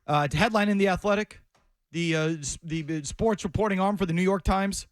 Headline in The Athletic, the sports reporting arm for the New York Times.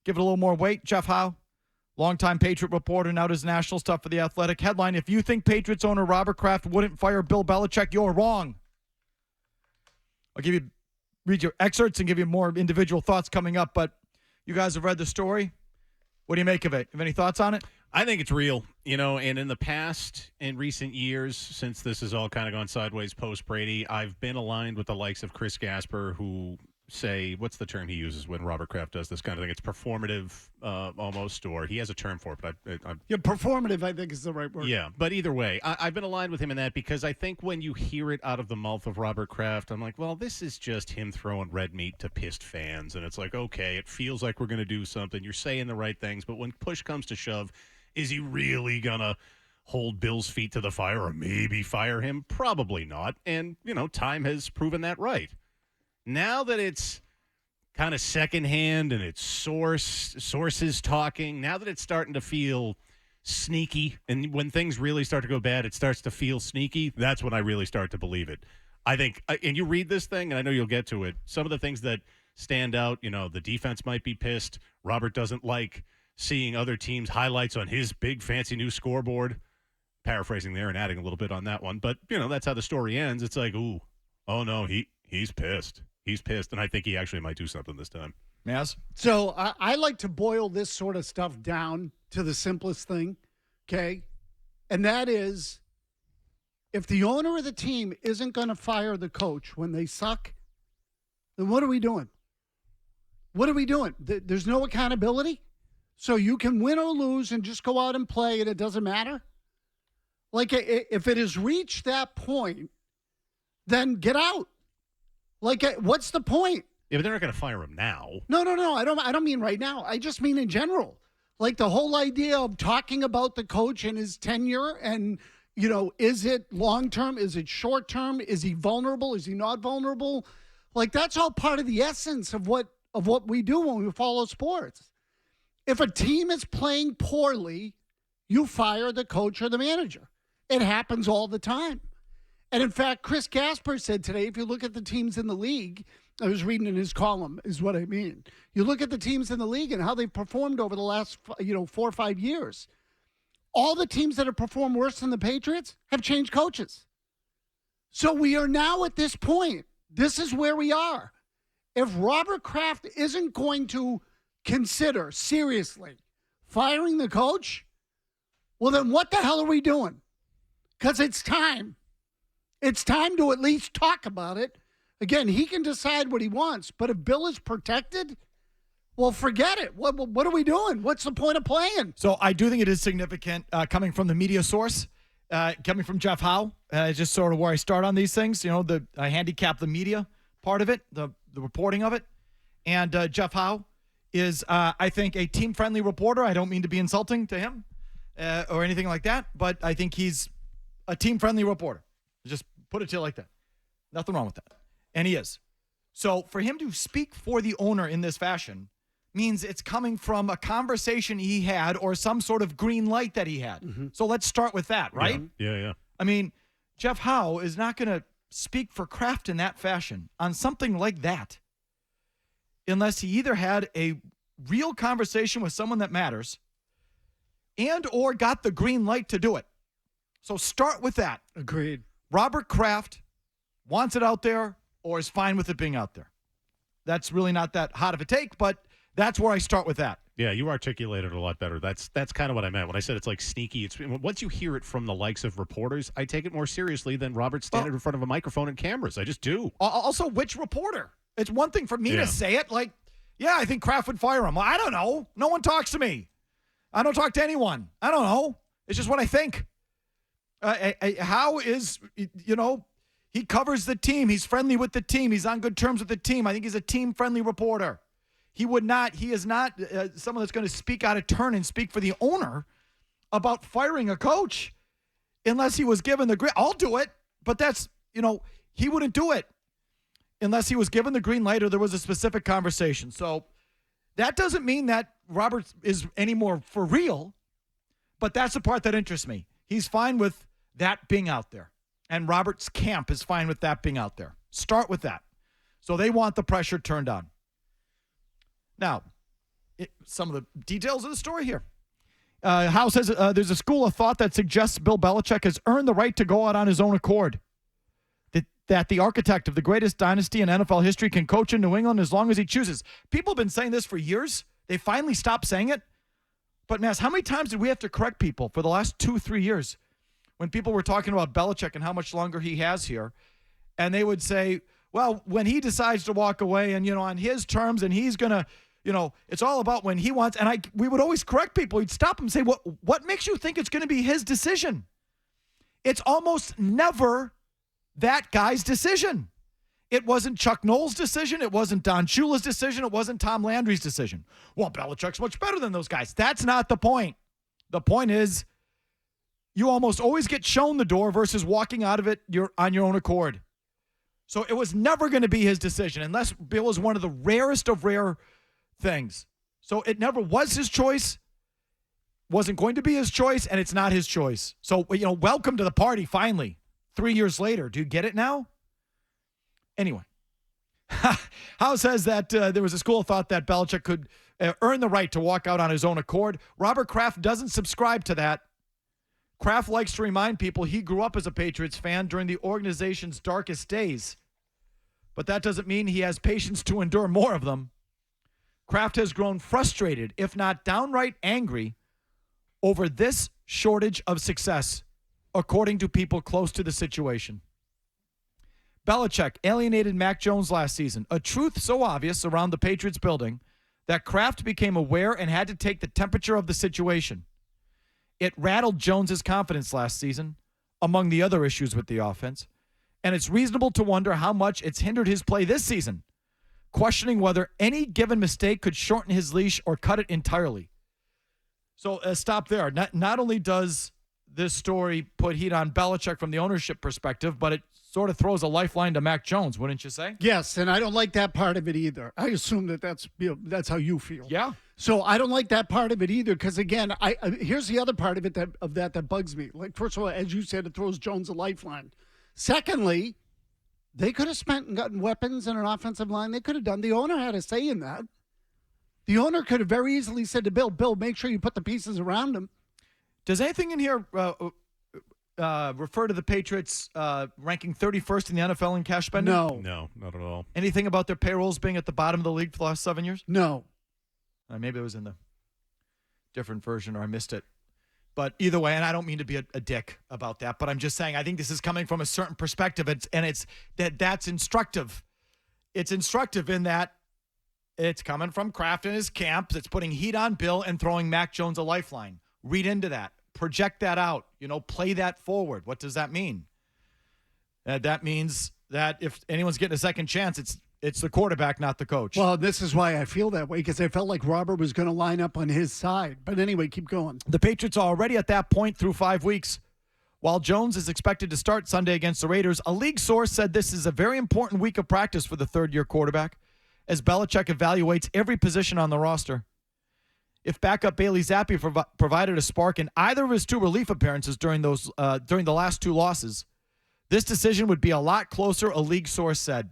Give it a little more weight. Jeff Howe, longtime Patriot reporter, now does national stuff for The Athletic. Headline, if you think Patriots owner Robert Kraft wouldn't fire Bill Belichick, you're wrong. I'll read your excerpts and give you more individual thoughts coming up, but you guys have read the story. What do you make of it? Have any thoughts on it? I think it's real, and in the past, in recent years, since this has all kind of gone sideways post-Brady, I've been aligned with the likes of Chris Gasper, who say, what's the term he uses when Robert Kraft does this kind of thing? It's performative almost, or he has a term for it, but performative, I think, is the right word. Yeah, but either way, I've been aligned with him in that because I think when you hear it out of the mouth of Robert Kraft, I'm like, well, this is just him throwing red meat to pissed fans, and it's like, okay, it feels like we're going to do something. You're saying the right things, but when push comes to shove, is he really going to hold Bill's feet to the fire or maybe fire him? Probably not, and, time has proven that right. Now that it's kind of secondhand and it's sources talking, now that it's starting to feel sneaky, and when things really start to go bad, it starts to feel sneaky, that's when I really start to believe it. I think, and you read this thing, and I know you'll get to it, some of the things that stand out, the defense might be pissed. Robert doesn't like seeing other teams' highlights on his big fancy new scoreboard. Paraphrasing there and adding a little bit on that one. But, that's how the story ends. It's like, ooh, oh no, he's pissed. He's pissed, and I think he actually might do something this time. Yes. So I like to boil this sort of stuff down to the simplest thing, okay? And that is, if the owner of the team isn't going to fire the coach when they suck, then what are we doing? What are we doing? There's no accountability? So you can win or lose and just go out and play, and it doesn't matter? Like, if it has reached that point, then get out. Like, what's the point? Yeah, but they're not going to fire him now. No. I don't mean right now. I just mean in general. Like the whole idea of talking about the coach and his tenure and, is it long-term? Is it short-term? Is he vulnerable? Is he not vulnerable? Like, that's all part of the essence of what we do when we follow sports. If a team is playing poorly, you fire the coach or the manager. It happens all the time. And in fact, Chris Gasper said today, if you look at the teams in the league, I was reading in his column, is what I mean. You look at the teams in the league and how they've performed over the last, 4 or 5 years. All the teams that have performed worse than the Patriots have changed coaches. So we are now at this point. This is where we are. If Robert Kraft isn't going to consider seriously firing the coach, well, then what the hell are we doing? Because it's time. It's time to at least talk about it. Again, he can decide what he wants, but if Bill is protected, well, forget it. What are we doing? What's the point of playing? So I do think it is significant coming from the media source, coming from Jeff Howe, just sort of where I start on these things. I handicap the media part of it, the reporting of it. And Jeff Howe is, I think, a team-friendly reporter. I don't mean to be insulting to him or anything like that, but I think he's a team-friendly reporter. Just put it to you like that. Nothing wrong with that. And he is. So for him to speak for the owner in this fashion means it's coming from a conversation he had or some sort of green light that he had. Mm-hmm. So let's start with that, right? Yeah. I mean, Jeff Howe is not going to speak for Kraft in that fashion on something like that unless he either had a real conversation with someone that matters and or got the green light to do it. So start with that. Agreed. Robert Kraft wants it out there or is fine with it being out there. That's really not that hot of a take, but that's where I start with that. Yeah, you articulated it a lot better. That's kind of what I meant when I said it's like sneaky. It's once you hear it from the likes of reporters, I take it more seriously than Robert standing in front of a microphone and cameras. I just do. Also, which reporter? It's one thing for me to say it. Like, yeah, I think Kraft would fire him. Well, I don't know. No one talks to me. I don't talk to anyone. I don't know. It's just what I think. How is, he covers the team. He's friendly with the team. He's on good terms with the team. I think he's a team-friendly reporter. He is not someone that's going to speak out of turn and speak for the owner about firing a coach unless he was given the green. I'll do it, but that's, he wouldn't do it unless he was given the green light or there was a specific conversation. So that doesn't mean that Robert is anymore for real, but that's the part that interests me. He's fine with that being out there, and Robert's camp is fine with that being out there. Start with that. So they want the pressure turned on. Now, some of the details of the story here. Howe says there's a school of thought that suggests Bill Belichick has earned the right to go out on his own accord. That the architect of the greatest dynasty in NFL history can coach in New England as long as he chooses. People have been saying this for years. They finally stopped saying it. But, Mazz, how many times did we have to correct people for the last 2-3 years when people were talking about Belichick and how much longer he has here? And they would say, well, when he decides to walk away and, on his terms and he's going to, it's all about when he wants. And we would always correct people. We'd stop them and say, what makes you think it's going to be his decision? It's almost never that guy's decision. It wasn't Chuck Noll's decision. It wasn't Don Shula's decision. It wasn't Tom Landry's decision. Well, Belichick's much better than those guys. That's not the point. The point is you almost always get shown the door versus walking out of it on your own accord. So it was never going to be his decision unless Bill is one of the rarest of rare things. So it never was his choice, wasn't going to be his choice, and it's not his choice. So, welcome to the party finally. 3 years later. Do you get it now? Anyway, Howe says that there was a school of thought that Belichick could earn the right to walk out on his own accord. Robert Kraft doesn't subscribe to that. Kraft likes to remind people he grew up as a Patriots fan during the organization's darkest days. But that doesn't mean he has patience to endure more of them. Kraft has grown frustrated, if not downright angry, over this shortage of success, according to people close to the situation. Belichick alienated Mac Jones last season, a truth so obvious around the Patriots building that Kraft became aware and had to take the temperature of the situation. It rattled Jones's confidence last season, among the other issues with the offense, and it's reasonable to wonder how much it's hindered his play this season, questioning whether any given mistake could shorten his leash or cut it entirely. So stop there. Not only does this story put heat on Belichick from the ownership perspective, but it sort of throws a lifeline to Mac Jones, wouldn't you say? Yes, and I don't like that part of it either. I assume that's how you feel. Yeah. So I don't like that part of it either because, again, here's the other part of it that bugs me. Like, first of all, as you said, it throws Jones a lifeline. Secondly, they could have spent and gotten weapons and an offensive line. They could have done. The owner had a say in that. The owner could have very easily said to Bill, make sure you put the pieces around him. Does anything in here refer to the Patriots ranking 31st in the NFL in cash spending? No, not at all. Anything about their payrolls being at the bottom of the league for the last 7 years? No. Maybe it was in the different version or I missed it. But either way, and I don't mean to be a dick about that, but I'm just saying I think this is coming from a certain perspective, that's instructive. It's instructive in that it's coming from Kraft and his camp. It's putting heat on Bill and throwing Mac Jones a lifeline. Read into that. Project that out. Play that forward. What does that mean? That means that if anyone's getting a second chance, it's the quarterback, not the coach. Well, this is why I feel that way, because I felt like Robert was going to line up on his side. But anyway, keep going. The Patriots are already at that point through 5 weeks. While Jones is expected to start Sunday against the Raiders, a league source said this is a very important week of practice for the third-year quarterback as Belichick evaluates every position on the roster. If backup Bailey Zappi provided a spark in either of his two relief appearances during the last two losses, this decision would be a lot closer, a league source said.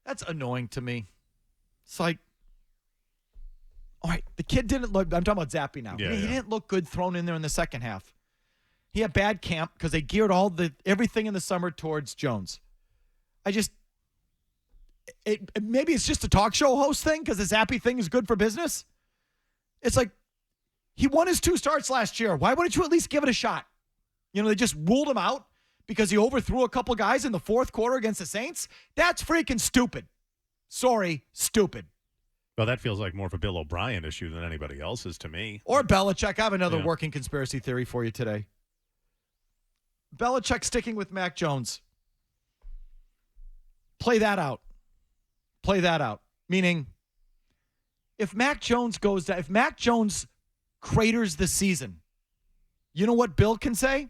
That's annoying to me. It's like, all right, the kid didn't look – I'm talking about Zappi now. Yeah, he didn't look good thrown in there in the second half. He had bad camp because they geared everything in the summer towards Jones. Maybe it's just a talk show host thing because the Zappi thing is good for business. It's like he won his 2 starts last year. Why wouldn't you at least give it a shot? They just ruled him out because he overthrew a couple guys in the fourth quarter against the Saints. That's freaking stupid. Sorry, stupid. Well, that feels like more of a Bill O'Brien issue than anybody else's to me. Or Belichick. I have another working conspiracy theory for you today. Belichick sticking with Mac Jones. Play that out. Meaning, if Mac Jones goes down, if Mac Jones craters the season, you know what Bill can say?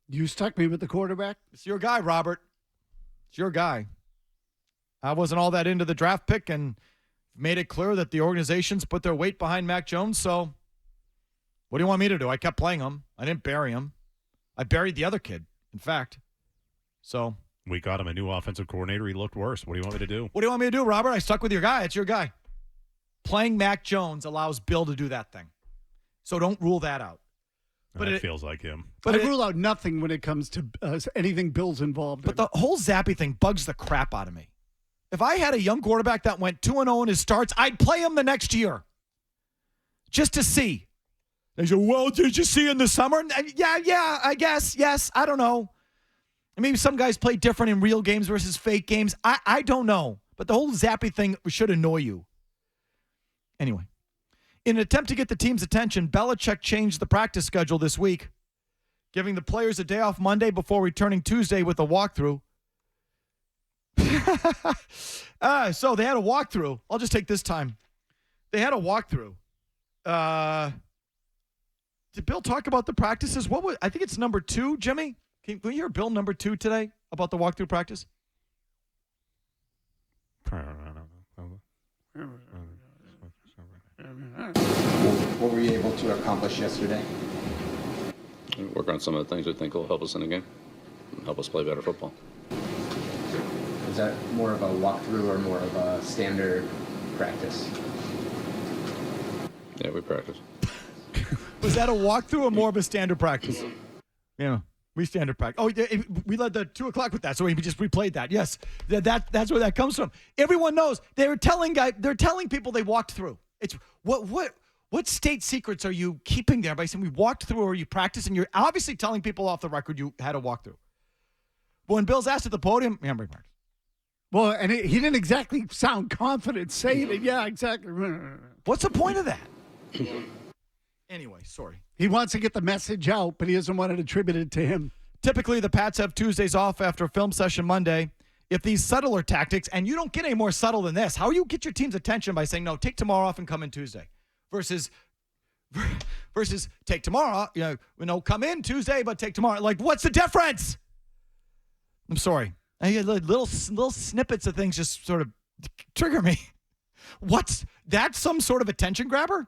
You stuck me with the quarterback? It's your guy, Robert. It's your guy. I wasn't all that into the draft pick and made it clear that the organizations put their weight behind Mac Jones, so what do you want me to do? I kept playing him. I didn't bury him. I buried the other kid, in fact. So We got him a new offensive coordinator. He looked worse. What do you want me to do? What do you want me to do, Robert? I stuck with your guy. It's your guy. Playing Mac Jones allows Bill to do that thing. So don't rule that out. But it feels like him. But I rule out nothing when it comes to anything Bill's involved in. But the whole Zappy thing bugs the crap out of me. If I had a young quarterback that went 2-0 in his starts, I'd play him the next year. Just to see. They say, well, did you see in the summer? Yeah, I guess. Yes, I don't know. And maybe some guys play different in real games versus fake games. I don't know. But the whole Zappy thing should annoy you. Anyway. In an attempt to get the team's attention, Belichick changed the practice schedule this week, giving the players a day off Monday before returning Tuesday with a walkthrough. So they had a walkthrough. I'll just take this time. They had a walkthrough. Did Bill talk about the practices? I think it's number 2, Jimmy. Can we hear Bill number 2 today about the walkthrough practice? What were you able to accomplish yesterday? Work on some of the things we think will help us in the game and help us play better football. Was that more of a walkthrough or more of a standard practice? Yeah, we practice. Was that a walkthrough or more of a standard practice? Yeah, we standard practice. Oh, we led the 2 o'clock with that, so we just replayed that. Yes, that's where that comes from. Everyone knows they're telling people they walked through. It's what state secrets are you keeping there by saying we walked through or you practiced, and you're obviously telling people off the record you had a walkthrough. But when Bill's asked at the podium, yeah, we practiced. Well, and he didn't exactly sound confident saying it. Yeah, exactly. What's the point of that? Anyway, sorry. He wants to get the message out, but he doesn't want it attributed to him. Typically, the Pats have Tuesdays off after a film session Monday. If these subtler tactics, and you don't get any more subtle than this, how do you get your team's attention by saying, no, take tomorrow off and come in Tuesday? Versus take tomorrow, come in Tuesday, but take tomorrow. Like, what's the difference? I'm sorry. I get little snippets of things just sort of trigger me. What's that? Some sort of attention grabber?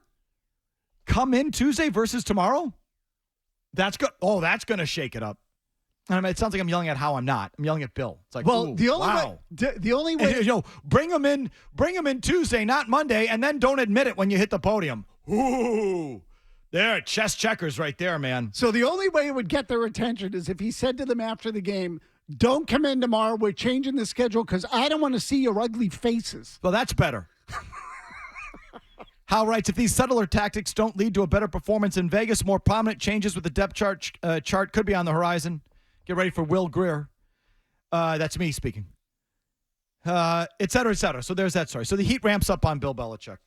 Come in Tuesday versus tomorrow? That's good. Oh, that's going to shake it up. I mean, it sounds like I'm yelling at Howe. I'm not. I'm yelling at Bill. It's like, well, the only way, and, bring him in Tuesday, not Monday, and then don't admit it when you hit the podium. Ooh, there, chest checkers right there, man. So the only way it would get their attention is if he said to them after the game, "Don't come in tomorrow. We're changing the schedule because I don't want to see your ugly faces." Well, that's better. Howe writes, if these subtler tactics don't lead to a better performance in Vegas, more prominent changes with the depth chart could be on the horizon. Get ready for Will Greer. That's me speaking. Et cetera, et cetera. So there's that story. So the heat ramps up on Bill Belichick.